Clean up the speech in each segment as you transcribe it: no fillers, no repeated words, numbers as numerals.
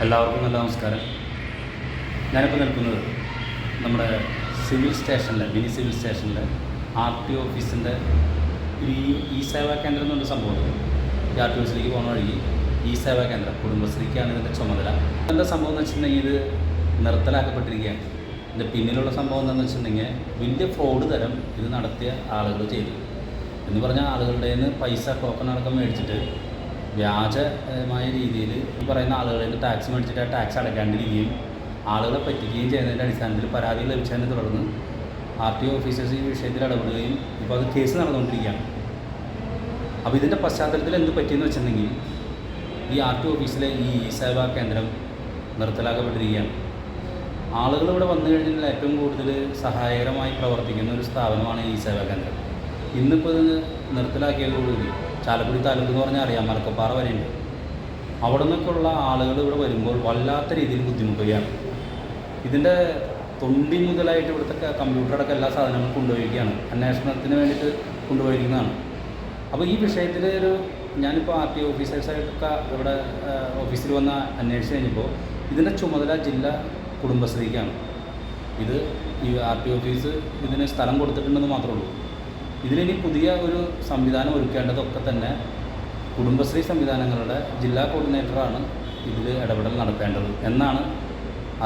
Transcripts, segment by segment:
എല്ലാവർക്കും നല്ല നമസ്കാരം. ഞാനിപ്പോൾ നിൽക്കുന്നത് നമ്മുടെ സിവിൽ സ്റ്റേഷനിലെ മിനി സിവിൽ സ്റ്റേഷനിലെ RTO ഓഫീസിൻ്റെ ഒരു ഇ സേവാ കേന്ദ്രം എന്നൊരു സംഭവമുണ്ട്. ഈ RTO ഓഫീസിലേക്ക് പോകുന്ന വഴി ഇ സേവാ കേന്ദ്രം കുടുംബശ്രീക്കാണ് ഇതിൻ്റെ ചുമതല. എന്താ സംഭവം എന്ന് വെച്ചിട്ടുണ്ടെങ്കിൽ ഇത് നിർത്തലാക്കപ്പെട്ടിരിക്കുകയാണ്. ഇതിൻ്റെ പിന്നിലുള്ള സംഭവം എന്താണെന്ന് വെച്ചിട്ടുണ്ടെങ്കിൽ വലിയ ഫ്രോഡ് തരം ഇത് നടത്തിയ ആളുകൾ ചെയ്തു എന്ന് പറഞ്ഞാൽ ആളുകളുടെ നിന്ന് പൈസ ടോക്കൺ അടക്കം മേടിച്ചിട്ട് വ്യാജമായ രീതിയിൽ ഈ പറയുന്ന ആളുകളിൽ നിന്ന് ടാക്സ് മേടിച്ചിട്ട് ആ ടാക്സ് അടയ്ക്കാണ്ടിരിക്കുകയും ആളുകളെ പറ്റിക്കുകയും ചെയ്യുന്നതിൻ്റെ അടിസ്ഥാനത്തിൽ പരാതികൾ ലഭിച്ചതിനെ തുടർന്ന് RTO ഓഫീസേഴ്സ് ഈ വിഷയത്തിൽ ഇടപെടുകയും ഇപ്പോൾ അത് കേസ് നടന്നുകൊണ്ടിരിക്കുകയാണ്. അപ്പോൾ ഇതിൻ്റെ പശ്ചാത്തലത്തിൽ എന്ത് പറ്റിയെന്ന് വെച്ചിട്ടുണ്ടെങ്കിൽ ഈ RTO ഓഫീസിലെ ഈ സേവാ കേന്ദ്രം നിർത്തലാക്കപ്പെട്ടിരിക്കുകയാണ്. ആളുകൾ ഇവിടെ വന്നു കഴിഞ്ഞാൽ ഏറ്റവും കൂടുതൽ സഹായകരമായി പ്രവർത്തിക്കുന്ന ഒരു സ്ഥാപനമാണ് ഈ സേവാ കേന്ദ്രം. ഇന്നിപ്പോൾ ഇത് നിർത്തലാക്കിയതോടുകൂടി ചാലക്കുടി താലൂക്ക് എന്ന് പറഞ്ഞാൽ അറിയാം, മലക്കപ്പാറ വരെയുണ്ട്. അവിടെ നിന്നൊക്കെയുള്ള ആളുകൾ ഇവിടെ വരുമ്പോൾ വല്ലാത്ത രീതിയിൽ ബുദ്ധിമുട്ടുകയാണ്. ഇതിൻ്റെ തൊണ്ടി മുതലായിട്ട് ഇവിടുത്തെ കമ്പ്യൂട്ടറടക്കം എല്ലാ സാധനങ്ങളും കൊണ്ടുപോയിരിക്കുകയാണ്, അന്വേഷണത്തിന് വേണ്ടിയിട്ട് കൊണ്ടുപോയിരിക്കുന്നതാണ്. അപ്പോൾ ഈ വിഷയത്തിൽ ഞാനിപ്പോൾ RTO ഓഫീസേഴ്സായിട്ടൊക്കെ ഇവിടെ ഓഫീസിൽ വന്ന് അന്വേഷിച്ച് കഴിഞ്ഞപ്പോൾ ഇതിൻ്റെ ചുമതല ജില്ലാ കുടുംബശ്രീക്കാണ്. ഇത് ഈ RTO ഓഫീസ് ഇതിന് സ്ഥലം കൊടുത്തിട്ടുണ്ടെന്ന് മാത്രമേ ഉള്ളൂ. ഇതിലിനി പുതിയ ഒരു സംവിധാനം ഒരുക്കേണ്ടതൊക്കെ തന്നെ കുടുംബശ്രീ സംവിധാനങ്ങളുടെ ജില്ലാ കോർഡിനേറ്ററാണ് ഇതിൽ ഇടപെടൽ നടത്തേണ്ടത് എന്നാണ്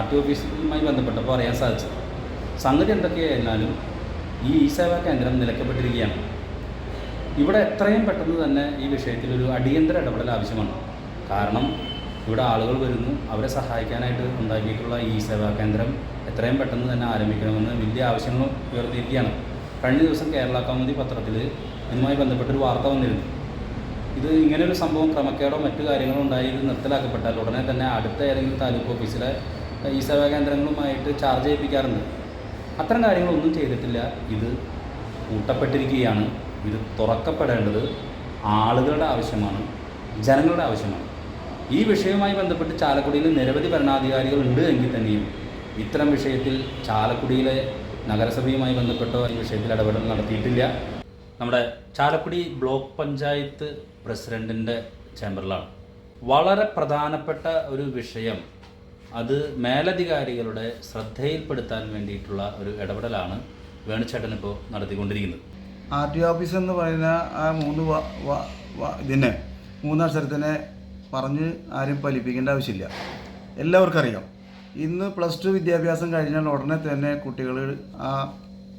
RTO ഓഫീസുമായി ബന്ധപ്പെട്ടപ്പോൾ അറിയാൻ സാധിച്ചത്. സംഗതി എന്തൊക്കെയായിരുന്നാലും ഈ സേവാ കേന്ദ്രം നിലയ്ക്കപ്പെട്ടിരിക്കുകയാണ്. ഇവിടെ എത്രയും പെട്ടെന്ന് തന്നെ ഈ വിഷയത്തിലൊരു അടിയന്തര ഇടപെടൽ ആവശ്യമാണ്. കാരണം ഇവിടെ ആളുകൾ വരുന്നു, അവരെ സഹായിക്കാനായിട്ട് ഉണ്ടാക്കിയിട്ടുള്ള ഈ സേവാ കേന്ദ്രം എത്രയും പെട്ടെന്ന് തന്നെ ആരംഭിക്കണമെന്ന് വലിയ ആവശ്യങ്ങൾ ഉയർത്തിയിരിക്കുകയാണ്. കഴിഞ്ഞ ദിവസം കേരള കൗമുദി പത്രത്തിൽ ഇതുമായി ബന്ധപ്പെട്ടൊരു വാർത്ത വന്നിരുന്നു. ഇത് ഇങ്ങനെയൊരു സംഭവം ക്രമക്കേടോ മറ്റു കാര്യങ്ങളോ ഉണ്ടായി ഇത് നിർത്തലാക്കപ്പെട്ടാൽ ഉടനെ തന്നെ അടുത്ത ഏതെങ്കിലും താലൂക്ക് ഓഫീസിലെ ഈ സേവാ കേന്ദ്രങ്ങളുമായിട്ട് ചാർജ് ചെയ്യിപ്പിക്കാറുണ്ട്. അത്തരം കാര്യങ്ങളൊന്നും ചെയ്തിട്ടില്ല. ഇത് കൂട്ടപ്പെട്ടിരിക്കുകയാണ്. ഇത് തുറക്കപ്പെടേണ്ടത് ആളുകളുടെ ആവശ്യമാണ്, ജനങ്ങളുടെ ആവശ്യമാണ്. ഈ വിഷയവുമായി ബന്ധപ്പെട്ട് ചാലക്കുടിയിൽ നിരവധി ഭരണാധികാരികൾ ഉണ്ട് എങ്കിൽ തന്നെയും ഇത്തരം വിഷയത്തിൽ ചാലക്കുടിയിലെ നഗരസഭയുമായി ബന്ധപ്പെട്ട ഈ വിഷയത്തിൽ ഇടപെടൽ നടത്തിയിട്ടില്ല. നമ്മുടെ ചാലക്കുടി ബ്ലോക്ക് പഞ്ചായത്ത് പ്രസിഡൻറ്റിൻ്റെ ചേംബറിലാണ് വളരെ പ്രധാനപ്പെട്ട ഒരു വിഷയം. അത് മേലധികാരികളുടെ ശ്രദ്ധയിൽപ്പെടുത്താൻ വേണ്ടിയിട്ടുള്ള ഒരു ഇടപെടലാണ് വേണുചേട്ടൻ ഇപ്പോൾ നടത്തിക്കൊണ്ടിരിക്കുന്നത്. RTO ഓഫീസ് എന്ന് പറയുന്ന ആ ഇതിനെ മൂന്നക്ഷരത്തിനെ പറഞ്ഞ് ആരും ഫലിപ്പിക്കേണ്ട ആവശ്യമില്ല. എല്ലാവർക്കും അറിയാം. ഇന്ന് +2 വിദ്യാഭ്യാസം കഴിഞ്ഞാൽ ഉടനെ തന്നെ കുട്ടികൾ ആ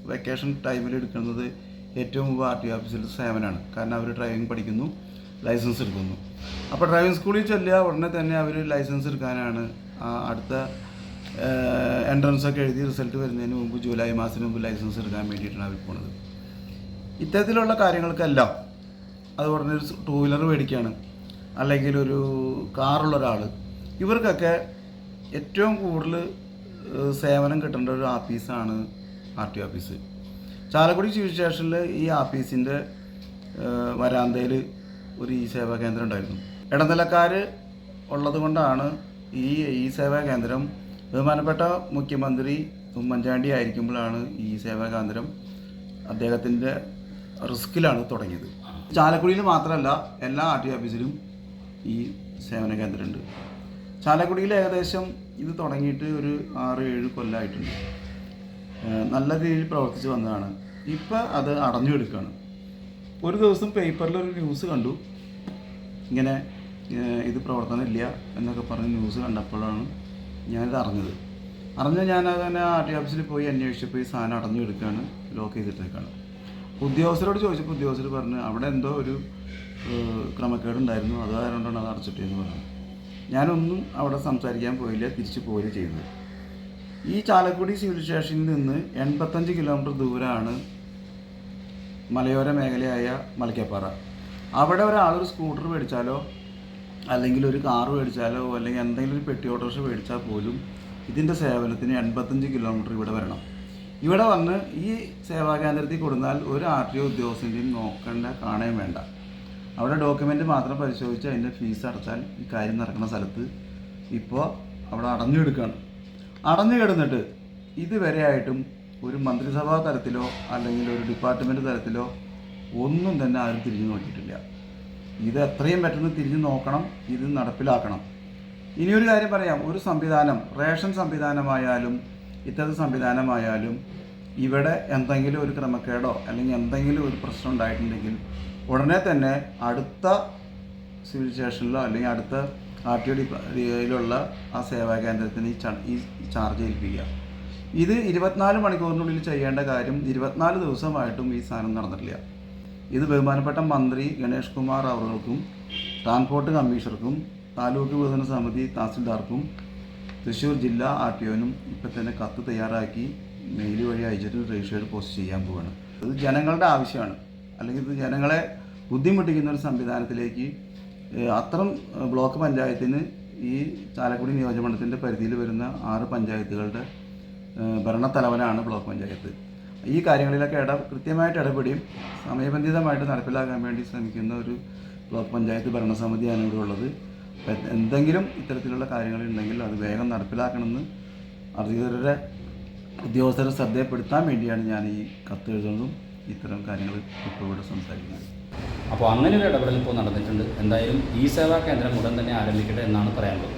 വെക്കേഷൻ ടൈമിൽ എടുക്കുന്നത് ഏറ്റവും മുമ്പ് RTO ഓഫീസിൽ സേവനമാണ്. കാരണം അവർ ഡ്രൈവിംഗ് പഠിക്കുന്നു, ലൈസൻസ് എടുക്കുന്നു. അപ്പോൾ ഡ്രൈവിംഗ് സ്കൂളിൽ ചെല്ലുക ഉടനെ തന്നെ അവർ ലൈസൻസ് എടുക്കാനാണ് അടുത്ത എൻട്രൻസൊക്കെ എഴുതി റിസൾട്ട് വരുന്നതിന് മുമ്പ് ജൂലൈ മാസത്തിന് മുമ്പ് ലൈസൻസ് എടുക്കാൻ വേണ്ടിയിട്ടാണ് അവർ പോണത്. ഇത്തരത്തിലുള്ള കാര്യങ്ങൾക്കെല്ലാം അത് ഉടനെ ഒരു 2 വീലർ മേടിക്കുകയാണ്, അല്ലെങ്കിൽ ഒരു കാറുള്ള ഒരാൾ, ഇവർക്കൊക്കെ ഏറ്റവും കൂടുതൽ സേവനം കിട്ടേണ്ട ഒരു ഓഫീസാണ് RTO ഓഫീസ്. ചാലക്കുടി സിവിൽ സ്റ്റേഷനിൽ ഈ ഓഫീസിൻ്റെ വരാന്തയിൽ ഒരു സേവാ കേന്ദ്രം ഉണ്ടായിരുന്നു. ഇടനിലക്കാർ ഉള്ളത് കൊണ്ടാണ് ഈ സേവാ കേന്ദ്രം ബഹുമാനപ്പെട്ട മുഖ്യമന്ത്രി ഉമ്മൻചാണ്ടി ആയിരിക്കുമ്പോഴാണ് ഈ സേവാ കേന്ദ്രം അദ്ദേഹത്തിൻ്റെ റിസ്കിലാണ് തുടങ്ങിയത്. ചാലക്കുടിയിൽ മാത്രമല്ല എല്ലാ RTO ഓഫീസിലും ഈ സേവന കേന്ദ്രമുണ്ട്. ചാലക്കുടിയിൽ ഏകദേശം ഇത് തുടങ്ങിയിട്ട് ഒരു 6-7 കൊല്ലമായിട്ടുണ്ട്. നല്ല രീതിയിൽ പ്രവർത്തിച്ച് വന്നതാണ്. ഇപ്പം അത് അടഞ്ഞു കിടക്കുകയാണ്. ഒരു ദിവസം പേപ്പറിലൊരു ന്യൂസ് കണ്ടു, ഇങ്ങനെ ഇത് പ്രവർത്തനമില്ല എന്നൊക്കെ പറഞ്ഞ് ന്യൂസ് കണ്ടപ്പോഴാണ് ഞാനിത് അറിഞ്ഞത്. ഞാനത് തന്നെ RTO ഓഫീസിൽ പോയി അന്വേഷിച്ചപ്പോൾ ഈ സാധനം അടഞ്ഞു കിടക്കുകയാണ്, ലോക്ക് ചെയ്തിട്ടേക്കാണ്. ഉദ്യോഗസ്ഥരോട് ചോദിച്ചപ്പോൾ ഉദ്യോഗസ്ഥർ പറഞ്ഞു അവിടെ എന്തോ ഒരു ക്രമക്കേടുണ്ടായിരുന്നു, അത് കാരണമാണ് അത് അടച്ചിട്ടേന്ന് പറഞ്ഞു. ഞാനൊന്നും അവിടെ സംസാരിക്കാൻ പോയില്ല, തിരിച്ചു പോവുകയും ചെയ്തത്. ഈ ചാലക്കുടി സിവിൽ സ്റ്റേഷനിൽ നിന്ന് 85 കിലോമീറ്റർ ദൂരമാണ് മലയോര മേഖലയായ മലക്കപ്പാറ. അവിടെ ഒരാളൊരു സ്കൂട്ടർ മേടിച്ചാലോ അല്ലെങ്കിൽ ഒരു കാറ് മേടിച്ചാലോ അല്ലെങ്കിൽ എന്തെങ്കിലും ഒരു പെട്ടി ഓട്ടോറിക്ഷ മേടിച്ചാൽ പോലും ഇതിൻ്റെ സേവനത്തിന് 85 കിലോമീറ്റർ ഇവിടെ വരണം. ഇവിടെ വന്ന് ഈ സേവാ കേന്ദ്രത്തിൽ കൊടുത്താൽ ഒരു RTO ഉദ്യോഗസ്ഥൻ്റെയും നോക്കേണ്ട കാണുകയും വേണ്ട. അവിടെ ഡോക്യുമെൻ്റ് മാത്രം പരിശോധിച്ച് അതിൻ്റെ ഫീസ് അടച്ചാൽ ഈ കാര്യം നടക്കുന്ന സ്ഥലത്ത് ഇപ്പോൾ അവിടെ അടഞ്ഞു കിടക്കുകയാണ്. അടഞ്ഞു കിടന്നിട്ട് ഇതുവരെയായിട്ടും ഒരു മന്ത്രിസഭാ തലത്തിലോ അല്ലെങ്കിൽ ഒരു ഡിപ്പാർട്ട്മെൻറ്റ് തലത്തിലോ ഒന്നും തന്നെ ആരും തിരിഞ്ഞു നോക്കിയിട്ടില്ല. ഇത് എത്രയും പെട്ടെന്ന് തിരിഞ്ഞു നോക്കണം, ഇത് നടപ്പിലാക്കണം. ഇനിയൊരു കാര്യം പറയാം, ഒരു സംവിധാനം, റേഷൻ സംവിധാനമായാലും ഇത്തരത്തിൽ സംവിധാനമായാലും ഇവിടെ എന്തെങ്കിലും ഒരു ക്രമക്കേടോ അല്ലെങ്കിൽ എന്തെങ്കിലും ഒരു പ്രശ്നം ഉണ്ടായിട്ടുണ്ടെങ്കിൽ ഉടനെ തന്നെ അടുത്ത സിവിൽ സ്റ്റേഷനിലോ അല്ലെങ്കിൽ അടുത്ത RTO ഡിയിലുള്ള ആ സേവാ കേന്ദ്രത്തിന് ഈ ചാർജ് ഏൽപ്പിക്കുക. ഇത് 24 മണിക്കൂറിനുള്ളിൽ ചെയ്യേണ്ട കാര്യം 24 ദിവസമായിട്ടും ഈ സാധനം നടന്നിട്ടില്ല. ഇത് ബഹുമാനപ്പെട്ട മന്ത്രി ഗണേഷ് കുമാർ അവർക്കും ട്രാൻസ്പോർട്ട് കമ്മീഷണർക്കും താലൂക്ക് വികസന സമിതി തഹസിൽദാർക്കും തൃശ്ശൂർ ജില്ലാ RTOനും ഇപ്പം തന്നെ കത്ത് തയ്യാറാക്കി മെയിൽ വഴി അയച്ചിട്ട് രജിസ്റ്റേർഡ് പോസ്റ്റ് ചെയ്യാൻ പോവുകയാണ്. ഇത് ജനങ്ങളുടെ ആവശ്യമാണ്. അല്ലെങ്കിൽ ഇത് ജനങ്ങളെ ബുദ്ധിമുട്ടിക്കുന്ന ഒരു സംവിധാനത്തിലേക്ക് അത്തരം ബ്ലോക്ക് പഞ്ചായത്തിന് ഈ ചാലക്കുടി നിയോജകമണ്ഡലത്തിൻ്റെ പരിധിയിൽ വരുന്ന 6 പഞ്ചായത്തുകളുടെ ഭരണത്തലവനാണ് ബ്ലോക്ക് പഞ്ചായത്ത്. ഈ കാര്യങ്ങളിലൊക്കെ കൃത്യമായിട്ട് ഇടപെടുകയും സമയബന്ധിതമായിട്ട് നടപ്പിലാക്കാൻ വേണ്ടി ശ്രമിക്കുന്ന ഒരു ബ്ലോക്ക് പഞ്ചായത്ത് ഭരണസമിതിയാണ് ഇവിടെ ഉള്ളത്. എന്തെങ്കിലും ഇത്തരത്തിലുള്ള കാര്യങ്ങളുണ്ടെങ്കിൽ അത് വേഗം നടപ്പിലാക്കണമെന്ന് അധികൃതരുടെ ഉദ്യോഗസ്ഥരെ ശ്രദ്ധയപ്പെടുത്താൻ വേണ്ടിയാണ് ഞാൻ ഈ കത്ത് എഴുതുന്നതും ഇത്തരം കാര്യങ്ങൾ ഇപ്പോൾ ഇവിടെ സംസാരിക്കുന്നത്. അപ്പോൾ അങ്ങനെ ഒരു ഇടപെടൽ ഇപ്പോൾ നടന്നിട്ടുണ്ട്. എന്തായാലും ഈ സേവാ കേന്ദ്രം ഉടൻ തന്നെ ആരംഭിക്കട്ടെ എന്നാണ് പറയാനുള്ളത്.